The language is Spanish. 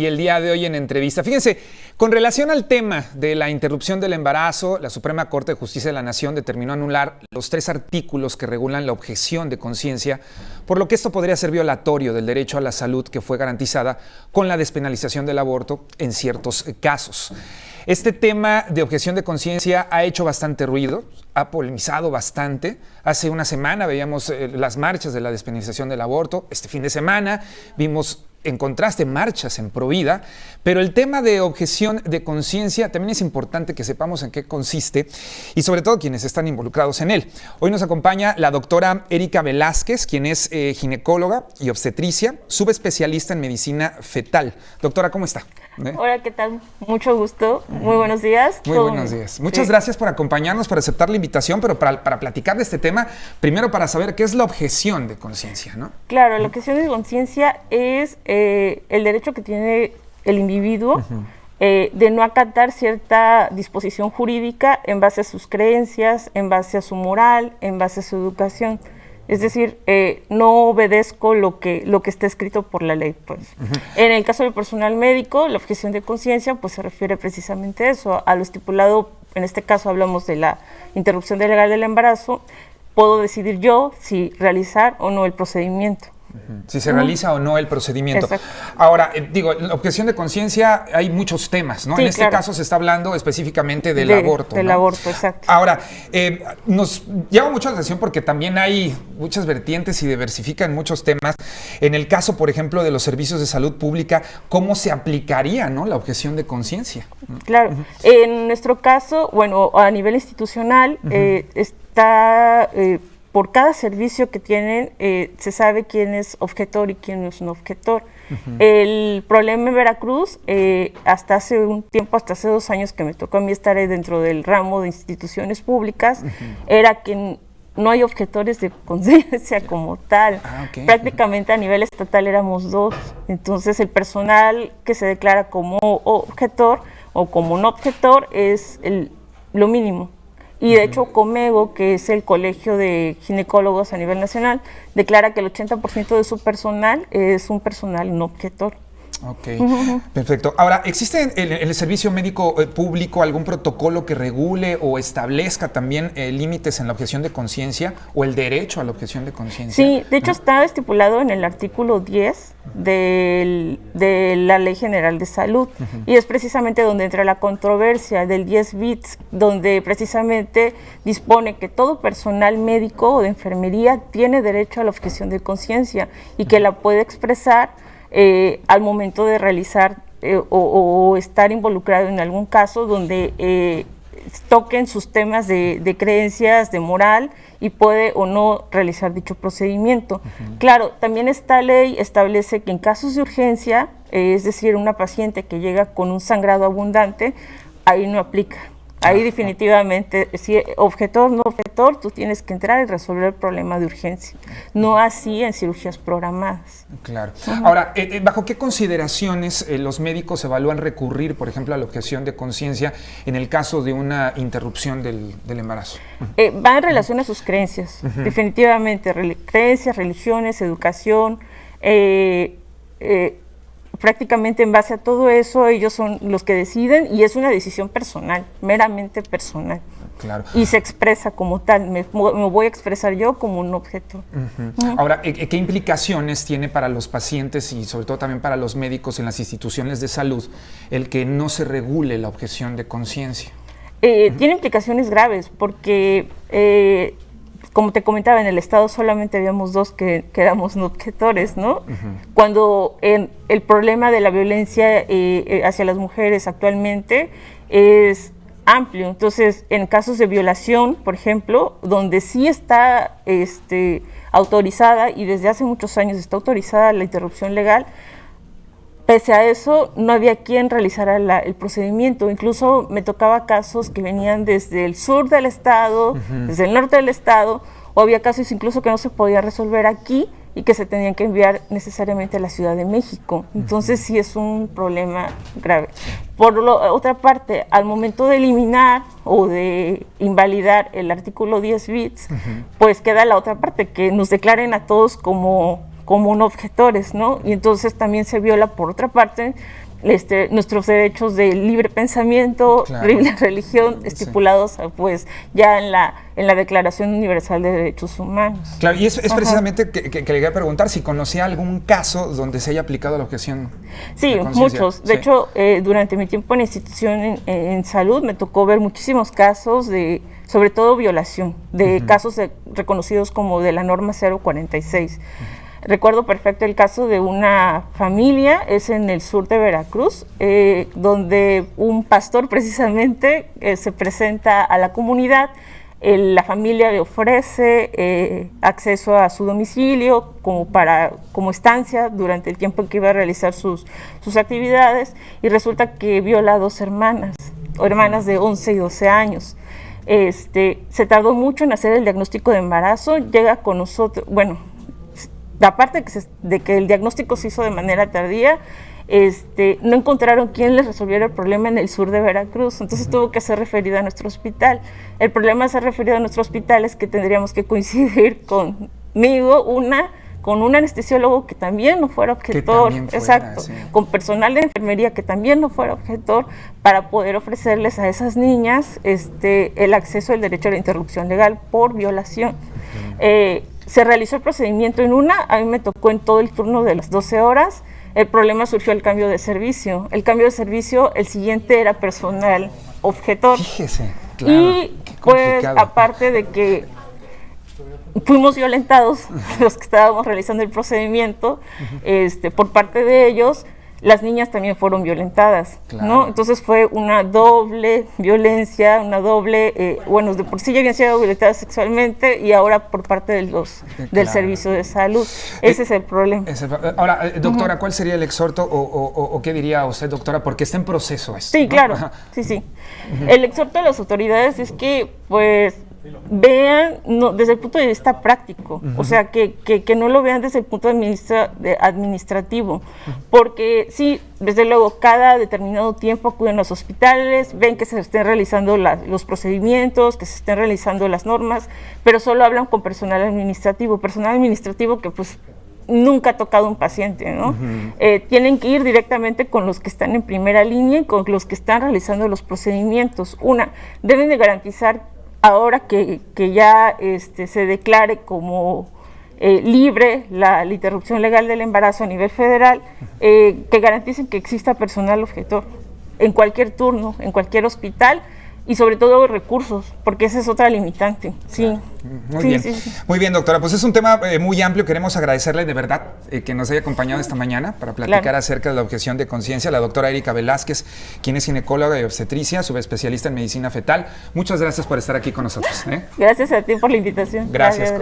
Y el día de hoy en entrevista, fíjense, con relación al tema de la interrupción del embarazo, la Suprema Corte de Justicia de la Nación determinó anular los 3 artículos que regulan la objeción de conciencia, por lo que esto podría ser violatorio del derecho a la salud que fue garantizada con la despenalización del aborto en ciertos casos. Este tema de objeción de conciencia ha hecho bastante ruido, ha polemizado bastante. Hace una semana veíamos las marchas de la despenalización del aborto. Este fin de semana vimos en contraste marchas en Provida, pero el tema de objeción de conciencia también es importante que sepamos en qué consiste y sobre todo quienes están involucrados en él. Hoy nos acompaña la doctora Erika Velázquez, quien es ginecóloga y obstetricia, subespecialista en medicina fetal. Doctora, ¿cómo está? Hola, ¿qué tal? Mucho gusto. Muy buenos días. Muy buenos días. Muchas gracias por acompañarnos, por aceptar la invitación, pero para platicar de este tema, primero para saber qué es la objeción de conciencia, ¿no? Claro, la objeción de conciencia es el derecho que tiene el individuo de no acatar cierta disposición jurídica en base a sus creencias, en base a su moral, en base a su educación. Es decir, no obedezco lo que está escrito por la ley, pues. En el caso del personal médico, la objeción de conciencia pues se refiere precisamente a eso, a lo estipulado. En este caso hablamos de la interrupción legal del embarazo. Puedo decidir yo si realizar o no el procedimiento. Si se realiza o no el procedimiento. Exacto. Ahora, digo, la objeción de conciencia, hay muchos temas, ¿no? Sí, en este caso se está hablando específicamente del aborto. Del aborto, exacto. Ahora, nos llama mucho la atención porque también hay muchas vertientes y diversifican muchos temas. En el caso, por ejemplo, de los servicios de salud pública, ¿cómo se aplicaría, ¿no?, la objeción de conciencia? Claro. En nuestro caso, bueno, a nivel institucional, está... por cada servicio que tienen, se sabe quién es objetor y quién no es un objetor. El problema en Veracruz, hasta hace un tiempo, hasta hace 2 años que me tocó a mí estar dentro del ramo de instituciones públicas, era que no hay objetores de conciencia como tal. Prácticamente a nivel estatal éramos 2. Entonces el personal que se declara como objetor o como no objetor es lo mínimo. Y de hecho, Comego, que es el colegio de ginecólogos a nivel nacional, declara que el 80% de su personal es un personal no objetor. Ok, perfecto. Ahora, ¿existe en el servicio médico público algún protocolo que regule o establezca también límites en la objeción de conciencia o el derecho a la objeción de conciencia? Sí, de hecho está estipulado en el artículo 10 de la Ley General de Salud, y es precisamente donde entra la controversia del 10 bits, donde precisamente dispone que todo personal médico o de enfermería tiene derecho a la objeción de conciencia y que la puede expresar al momento de realizar o estar involucrado en algún caso donde toquen sus temas de creencias, de moral, y puede o no realizar dicho procedimiento. Claro, también esta ley establece que en casos de urgencia, es decir, una paciente que llega con un sangrado abundante, ahí no aplica. Ahí definitivamente, si objetor, no objetor, tú tienes que entrar y resolver el problema de urgencia. No así en cirugías programadas. Claro. Ahora, ¿bajo qué consideraciones los médicos evalúan recurrir, por ejemplo, a la objeción de conciencia en el caso de una interrupción del embarazo? Va en relación a sus creencias, definitivamente. Creencias, religiones, educación, prácticamente en base a todo eso, ellos son los que deciden, y es una decisión personal, meramente personal. Claro. Y se expresa como tal, me voy a expresar yo como un objeto. Ahora, ¿qué implicaciones tiene para los pacientes y sobre todo también para los médicos en las instituciones de salud el que no se regule la objeción de conciencia? Tiene implicaciones graves porque... como te comentaba, en el Estado solamente habíamos 2 que éramos no objetores, ¿no? Cuando el problema de la violencia hacia las mujeres actualmente es amplio. Entonces, en casos de violación, por ejemplo, donde sí está autorizada, y desde hace muchos años está autorizada la interrupción legal, pese a eso, no había quien realizara el procedimiento. Incluso me tocaba casos que venían desde el sur del estado, desde el norte del estado, o había casos incluso que no se podía resolver aquí y que se tenían que enviar necesariamente a la Ciudad de México. Entonces sí es un problema grave. Por otra parte, al momento de eliminar o de invalidar el artículo 10 bits, pues queda la otra parte, que nos declaren a todos como no objetores, ¿no? Y entonces también se viola, por otra parte, nuestros derechos de libre pensamiento, Claro. libre religión, estipulados pues ya en la Declaración Universal de Derechos Humanos. Claro, y es Ajá. precisamente que le quería preguntar si conocía algún caso donde se haya aplicado la objeción Sí, de conciencia. muchos. De Sí. hecho, durante mi tiempo en la institución en salud me tocó ver muchísimos casos de, sobre todo violación, de casos reconocidos como de la norma 046. Recuerdo perfecto el caso de una familia, es en el sur de Veracruz, donde un pastor precisamente se presenta a la comunidad. La familia le ofrece acceso a su domicilio como estancia durante el tiempo en que iba a realizar sus actividades, y resulta que viola a 2 hermanas, o hermanas de 11 y 12 años. Se tardó mucho en hacer el diagnóstico de embarazo, llega con nosotros, bueno, aparte de que el diagnóstico se hizo de manera tardía, no encontraron quién les resolviera el problema en el sur de Veracruz, entonces tuvo que ser referido a nuestro hospital. El problema de ser referido a nuestro hospital es que tendríamos que coincidir conmigo, con un anestesiólogo que también no fuera objetor, exacto, sí. con personal de enfermería que también no fuera objetor, para poder ofrecerles a esas niñas el acceso al derecho a la interrupción legal por violación. Se realizó el procedimiento a mí me tocó en todo el turno de las 12 horas, el problema surgió el cambio de servicio. El cambio de servicio, el siguiente era personal objetor. Fíjese, claro, Y pues aparte de que fuimos violentados los que estábamos realizando el procedimiento, por parte de ellos, las niñas también fueron violentadas, Claro. ¿no? Entonces fue una doble violencia, bueno, de por sí ya habían sido violentadas sexualmente y ahora por parte del Claro. servicio de salud. Ese es el problema. Ahora, doctora, ¿cuál sería el exhorto o qué diría usted, doctora? Porque está en proceso esto. Sí, ¿no? claro, Ajá. sí. El exhorto de las autoridades es que, pues, vean desde el punto de vista práctico, o sea, que no lo vean desde el punto administrativo, porque sí, desde luego, cada determinado tiempo acuden a los hospitales, ven que se estén realizando los procedimientos, que se estén realizando las normas, pero solo hablan con personal administrativo que pues nunca ha tocado un paciente, ¿no? Tienen que ir directamente con los que están en primera línea y con los que están realizando los procedimientos. Deben de garantizar, ahora que ya se declare como libre la interrupción legal del embarazo a nivel federal, que garanticen que exista personal objetor en cualquier turno, en cualquier hospital, y sobre todo recursos, porque esa es otra limitante. Sí. Claro. Muy Sí, bien. sí. Muy bien, doctora. Pues es un tema muy amplio. Queremos agradecerle de verdad que nos haya acompañado esta mañana para platicar Claro. acerca de la objeción de conciencia. La doctora Erika Velázquez, quien es ginecóloga y obstetricia, subespecialista en medicina fetal. Muchas gracias por estar aquí con nosotros. Gracias a ti por la invitación. Gracias.